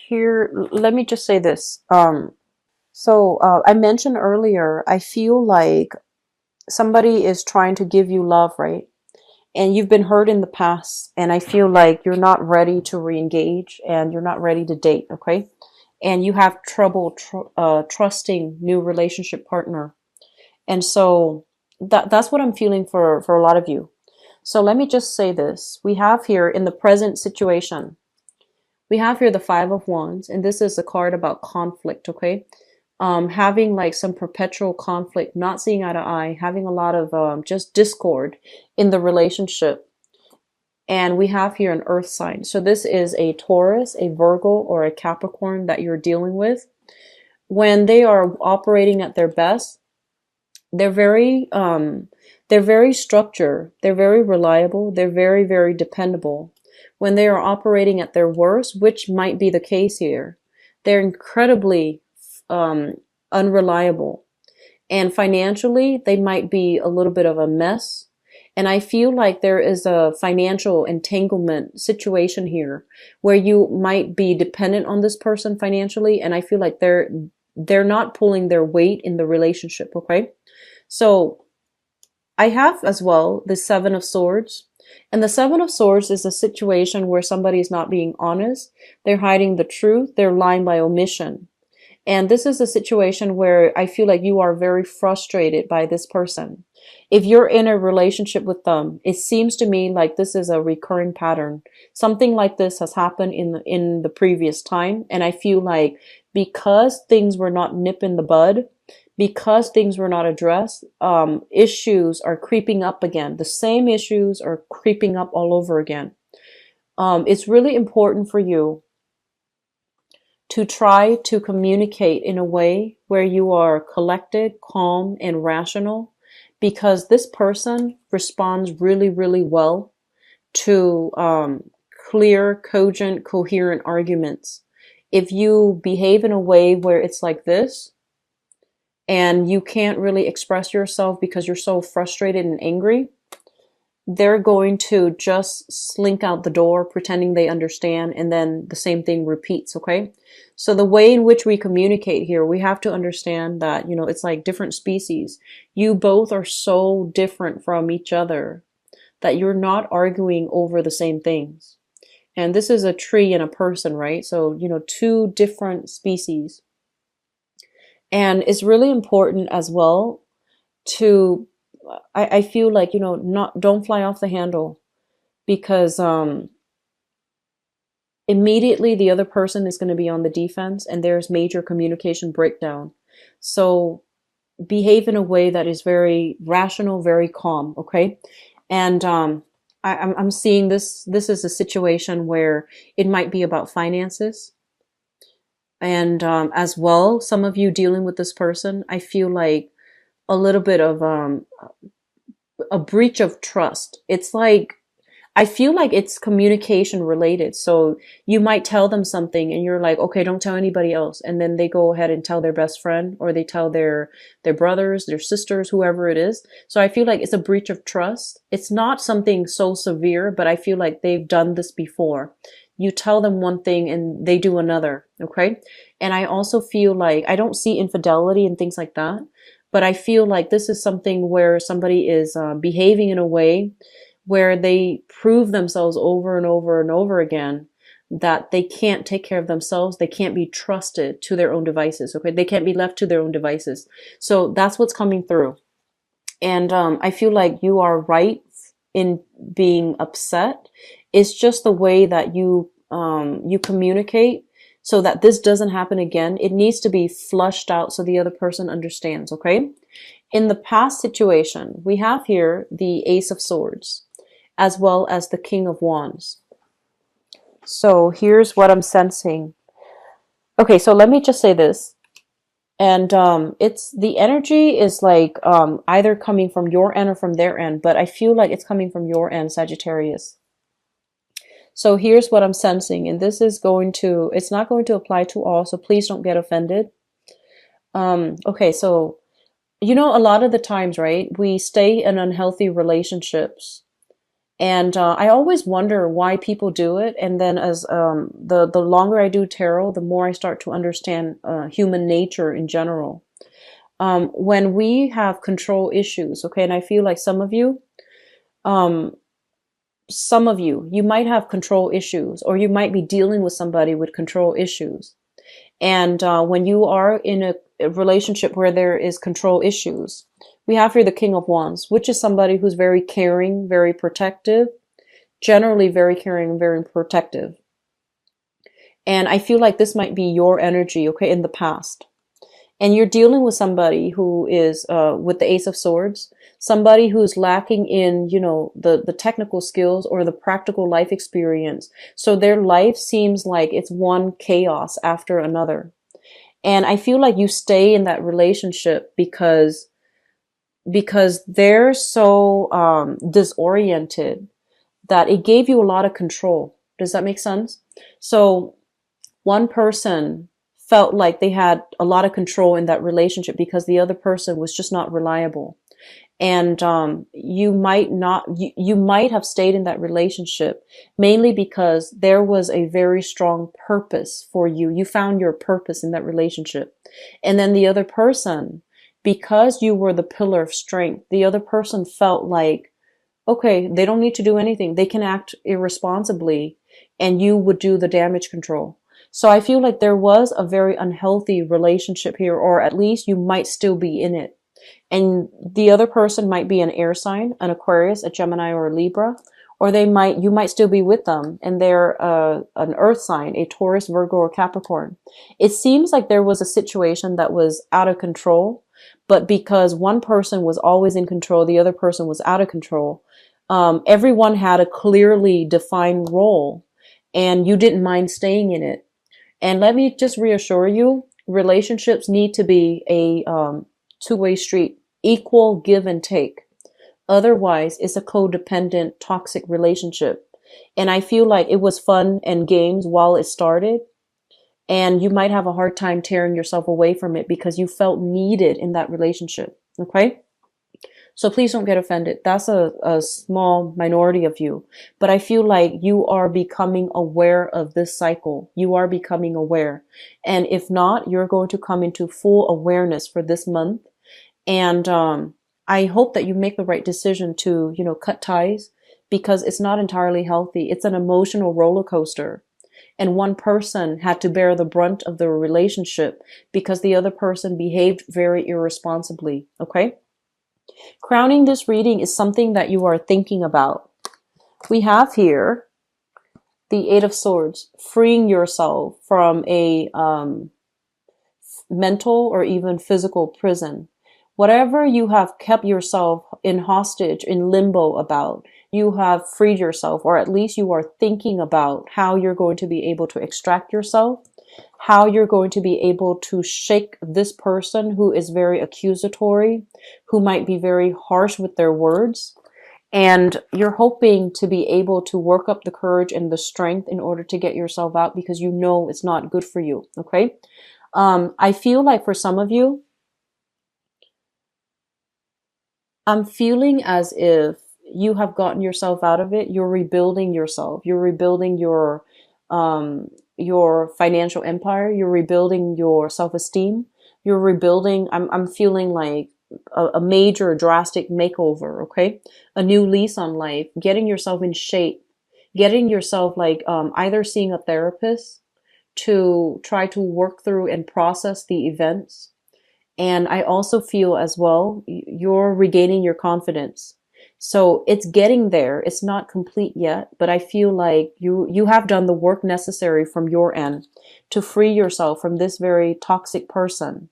here, let me just say this. I mentioned earlier, I feel like somebody is trying to give you love, right? And you've been hurt in the past, and I feel like you're not ready to re-engage and you're not ready to date, okay? And you have trouble trusting new relationship partner. And so that's what I'm feeling for a lot of you. So let me just say this. We have here in the present situation, we have here the Five of Wands, and this is a card about conflict, okay? Having like some perpetual conflict, not seeing eye to eye, having a lot of just discord in the relationship. And we have here an earth sign. So this is a Taurus, a Virgo, or a Capricorn that you're dealing with. When they are operating at their best, they're very structured, they're very reliable, they're very, very dependable. When they are operating at their worst, which might be the case here, they're incredibly unreliable. And financially, they might be a little bit of a mess. And I feel like there is a financial entanglement situation here where you might be dependent on this person financially. And I feel like they're not pulling their weight in the relationship. Okay. So I have as well the Seven of Swords. And the Seven of Swords is a situation where somebody is not being honest. They're hiding the truth. They're lying by omission. And this is a situation where I feel like you are very frustrated by this person. If you're in a relationship with them, it seems to me like this is a recurring pattern. Something like this has happened in the previous time. And I feel like because things were not nipped in the bud, because things were not addressed, issues are creeping up again. The same issues are creeping up all over again. It's really important for you to try to communicate in a way where you are collected, calm, and rational, because this person responds really, really well to clear, cogent, coherent arguments. If you behave in a way where it's like this, and you can't really express yourself because you're so frustrated and angry, they're going to just slink out the door pretending they understand, and then the same thing repeats, okay? So the way in which we communicate here, we have to understand that, it's like different species. You both are so different from each other that you're not arguing over the same things. And this is a tree and a person, right? So, two different species. And it's really important as well to, I feel like, don't fly off the handle, because immediately the other person is going to be on the defense and there's major communication breakdown. So behave in a way that is very rational, very calm, okay? And I'm seeing this is a situation where it might be about finances. And as well, some of you dealing with this person, I feel like a little bit of a breach of trust. It's like, I feel like it's communication related. So you might tell them something and you're like, okay, don't tell anybody else. And then they go ahead and tell their best friend, or they tell their brothers, their sisters, whoever it is. So I feel like it's a breach of trust. It's not something so severe, but I feel like they've done this before. You tell them one thing and they do another. Okay. And I also feel like I don't see infidelity and things like that, but I feel like this is something where somebody is behaving in a way where they prove themselves over and over and over again that they can't take care of themselves. They can't be trusted to their own devices. Okay. They can't be left to their own devices. So that's what's coming through. And I feel like you are right in being upset. It's just the way that you communicate so that this doesn't happen again. It needs to be flushed out so the other person understands. Okay. In the past situation, we have here the Ace of Swords, as well as the King of Wands. So here's what I'm sensing. Okay, so let me just say this. And it's the energy is like either coming from your end or from their end, but I feel like it's coming from your end, Sagittarius. So here's what I'm sensing, and this is it's not going to apply to all, so please don't get offended. Okay, so a lot of the times, right, we stay in unhealthy relationships. And I always wonder why people do it. And then as the longer I do tarot, the more I start to understand human nature in general. When we have control issues, okay, and I feel like um, some of you might have control issues, or you might be dealing with somebody with control issues. And when you are in a relationship where there is control issues, we have here the King of Wands, which is somebody who's very caring, very protective, generally very caring and very protective. And I feel like this might be your energy, okay, in the past. And you're dealing with somebody who is, with the Ace of Swords, somebody who's lacking in, the technical skills or the practical life experience. So their life seems like it's one chaos after another. And I feel like you stay in that relationship because they're so disoriented that it gave you a lot of control. Does that make sense? So one person felt like they had a lot of control in that relationship because the other person was just not reliable. And you might have stayed in that relationship mainly because there was a very strong purpose for you. You found your purpose in that relationship. And then the other person, because you were the pillar of strength, the other person felt like, okay, they don't need to do anything. They can act irresponsibly and you would do the damage control. So I feel like there was a very unhealthy relationship here, or at least you might still be in it. And the other person might be an air sign, an Aquarius, a Gemini, or a Libra, or you might still be with them and they're an earth sign, a Taurus, Virgo, or Capricorn. It seems like there was a situation that was out of control, but because one person was always in control, the other person was out of control. Everyone had a clearly defined role and you didn't mind staying in it. And let me just reassure you, relationships need to be a two-way street, equal give and take. Otherwise, it's a codependent, toxic relationship. And I feel like it was fun and games while it started. And you might have a hard time tearing yourself away from it because you felt needed in that relationship. Okay? So please don't get offended. That's a small minority of you. But I feel like you are becoming aware of this cycle. You are becoming aware. And if not, you're going to come into full awareness for this month. And I hope that you make the right decision to, cut ties because it's not entirely healthy. It's an emotional roller coaster. And one person had to bear the brunt of the relationship because the other person behaved very irresponsibly. Okay? Crowning this reading is something that you are thinking about. We have here the Eight of Swords, freeing yourself from a mental or even physical prison. Whatever you have kept yourself in hostage, in limbo about, you have freed yourself, or at least you are thinking about how you're going to be able to extract yourself, how you're going to be able to shake this person who is very accusatory, who might be very harsh with their words. And you're hoping to be able to work up the courage and the strength in order to get yourself out because you know it's not good for you. Okay. I feel like for some of you, I'm feeling as if you have gotten yourself out of it. You're rebuilding yourself. You're rebuilding your financial empire. You're rebuilding your self-esteem. You're rebuilding. I'm feeling like a major drastic makeover. Okay. A new lease on life, getting yourself in shape, getting yourself like, either seeing a therapist to try to work through and process the events. And I also feel as well, you're regaining your confidence. So it's getting there. It's not complete yet, but I feel like you have done the work necessary from your end to free yourself from this very toxic person.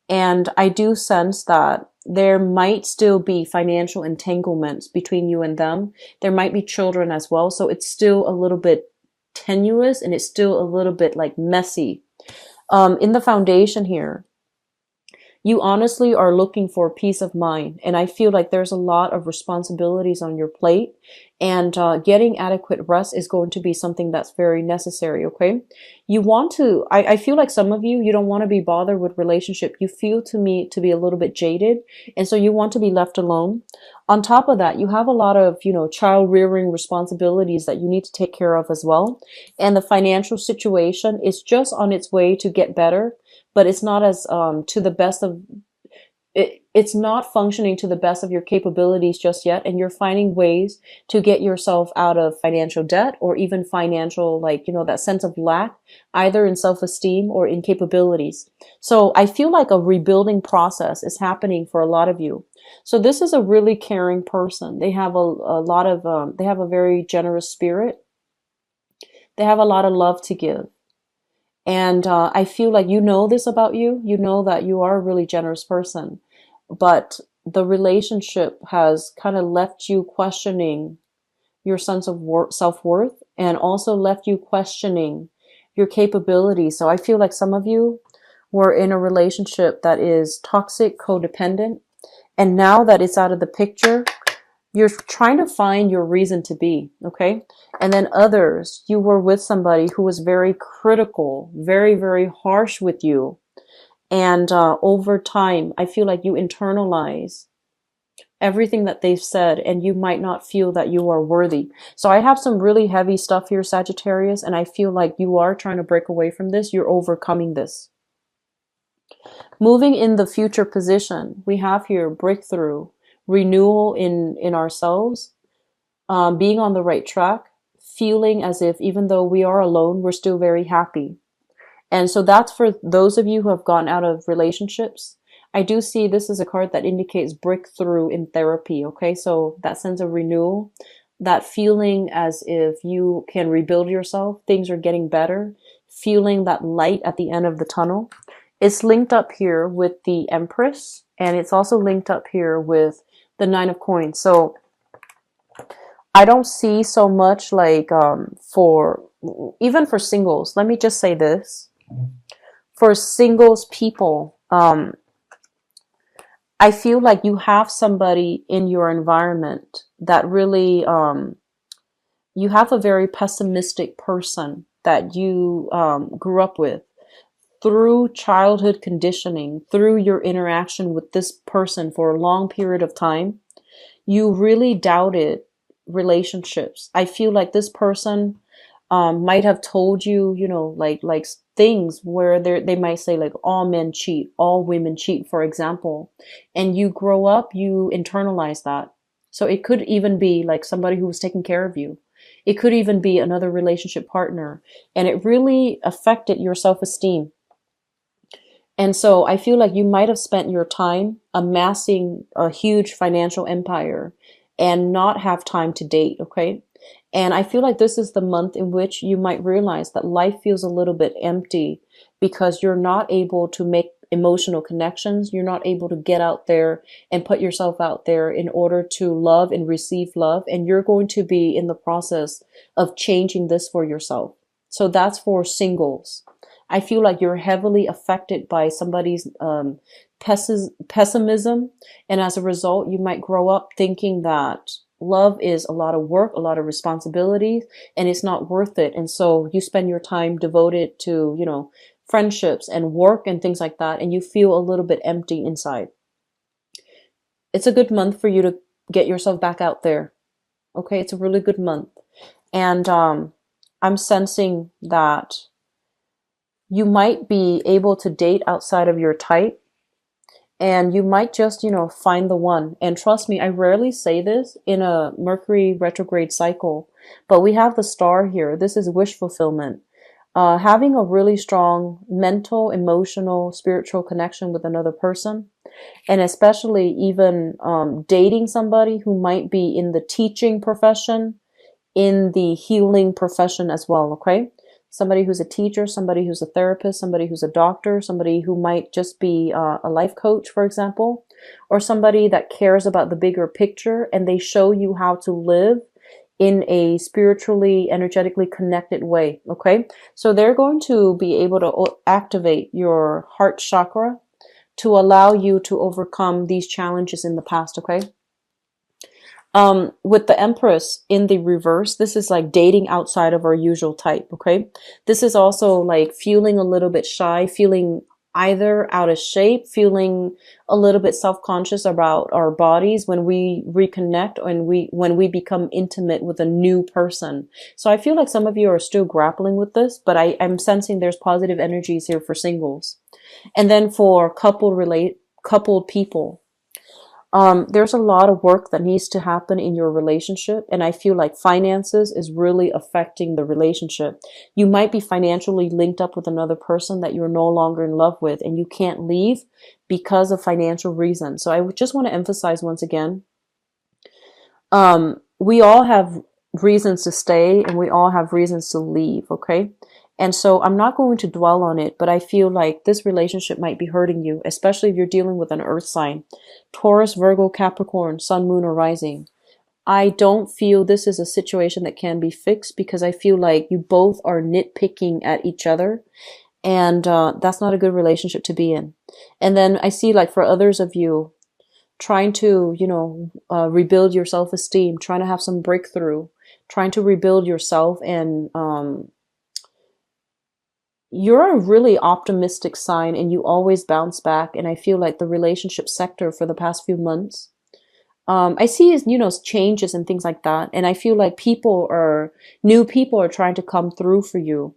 And I do sense that there might still be financial entanglements between you and them. There might be children as well. So it's still a little bit tenuous and it's still a little bit like messy. In the foundation here, You honestly are looking for peace of mind. And I feel like there's a lot of responsibilities on your plate, and getting adequate rest is going to be something that's very necessary. Okay. You want to, I feel like some of you, you don't want to be bothered with relationship. You feel to me to be a little bit jaded. And so you want to be left alone. On top of that, you have a lot of, child rearing responsibilities that you need to take care of as well. And the financial situation is just on its way to get better, but it's not as, to the best of it's not functioning to the best of your capabilities just yet. And you're finding ways to get yourself out of financial debt, or even financial, that sense of lack, either in self-esteem or in capabilities. So I feel like a rebuilding process is happening for a lot of you. So this is a really caring person. They have a lot of, they have a very generous spirit. They have a lot of love to give. And I feel like you know this about you. You know that you are a really generous person, but the relationship has kind of left you questioning your sense of self-worth, and also left you questioning your capabilities. So I feel like some of you were in a relationship that is toxic, codependent, and now that it's out of the picture, you're trying to find your reason to be, okay? And then others, you were with somebody who was very critical, very, very harsh with you. And over time, I feel like you internalize everything that they've said, and you might not feel that you are worthy. So I have some really heavy stuff here, Sagittarius, and I feel like you are trying to break away from this. You're overcoming this. Moving in the future position, we have here breakthrough, renewal in ourselves, being on the right track, feeling as if even though we are alone, we're still very happy. And so that's for those of you who have gotten out of relationships. I do see this as a card that indicates breakthrough in therapy. Okay, so that sense of renewal, that feeling as if you can rebuild yourself, things are getting better, feeling that light at the end of the tunnel. It's linked up here with the Empress, and it's also linked up here with the Nine of Coins. So I don't see so much like even for singles. Let me just say this. For singles people, I feel like you have somebody in your environment that really, you have a very pessimistic person that you grew up with. Through childhood conditioning, through your interaction with this person for a long period of time, you really doubted relationships. I feel like this person might have told you, like things where they might say like all men cheat, all women cheat, for example. And you grow up, you internalize that. So it could even be like somebody who was taking care of you. It could even be another relationship partner. And it really affected your self-esteem. And so I feel like you might have spent your time amassing a huge financial empire and not have time to date, okay? And I feel like this is the month in which you might realize that life feels a little bit empty because you're not able to make emotional connections. You're not able to get out there and put yourself out there in order to love and receive love. And you're going to be in the process of changing this for yourself. So that's for singles. I feel like you're heavily affected by somebody's pessimism. And as a result, you might grow up thinking that love is a lot of work, a lot of responsibilities, and it's not worth it. And so you spend your time devoted to, friendships and work and things like that. And you feel a little bit empty inside. It's a good month for you to get yourself back out there. Okay. It's a really good month. And I'm sensing that you might be able to date outside of your type, and you might just, find the one. And trust me, I rarely say this in a Mercury retrograde cycle, but we have the star here. This is wish fulfillment. Having a really strong mental, emotional, spiritual connection with another person, and especially even dating somebody who might be in the teaching profession, in the healing profession as well, okay? Somebody who's a teacher, somebody who's a therapist, somebody who's a doctor, somebody who might just be a life coach, for example, or somebody that cares about the bigger picture, and they show you how to live in a spiritually, energetically connected way, okay? So they're going to be able to activate your heart chakra, to allow you to overcome these challenges in the past, okay? With the Empress in the reverse, this is like dating outside of our usual type, okay? This is also like feeling a little bit shy, feeling either out of shape, feeling a little bit self-conscious about our bodies when we reconnect and when we become intimate with a new person. So I feel like some of you are still grappling with this, but I'm sensing there's positive energies here for singles. And then for coupled people, there's a lot of work that needs to happen in your relationship. And I feel like finances is really affecting the relationship. You might be financially linked up with another person that you're no longer in love with and you can't leave because of financial reasons. So I just want to emphasize once again, we all have reasons to stay and we all have reasons to leave. Okay. And so I'm not going to dwell on it, but I feel like this relationship might be hurting you, especially if you're dealing with an earth sign. Taurus, Virgo, Capricorn, Sun, Moon, or Rising. I don't feel this is a situation that can be fixed because I feel like you both are nitpicking at each other. And that's not a good relationship to be in. And then I see like for others of you, trying to, rebuild your self-esteem, trying to have some breakthrough, trying to rebuild yourself and you're a really optimistic sign and you always bounce back. And I feel like the relationship sector for the past few months, I see, changes and things like that. And I feel like new people are trying to come through for you,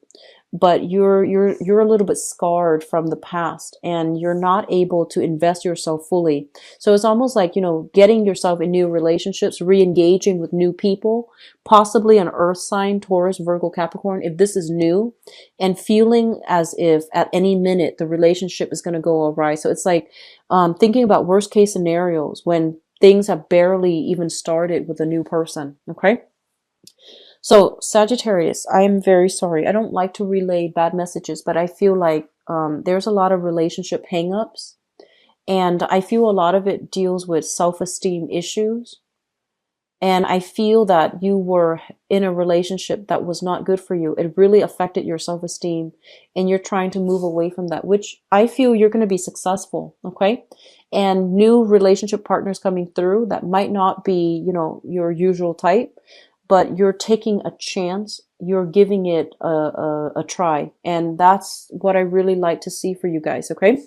but you're a little bit scarred from the past and you're not able to invest yourself fully. So it's almost like, getting yourself in new relationships, re-engaging with new people, possibly an earth sign, Taurus, Virgo, Capricorn, if this is new, and feeling as if at any minute the relationship is going to go awry. So it's like, thinking about worst case scenarios when things have barely even started with a new person. Okay. So Sagittarius, I am very sorry. I don't like to relay bad messages, but I feel like there's a lot of relationship hangups, and I feel a lot of it deals with self-esteem issues. And I feel that you were in a relationship that was not good for you. It really affected your self-esteem, and you're trying to move away from that, which I feel you're going to be successful. Okay. And new relationship partners coming through that might not be, your usual type, but you're taking a chance. You're giving it a try. And that's what I really like to see for you guys. Okay.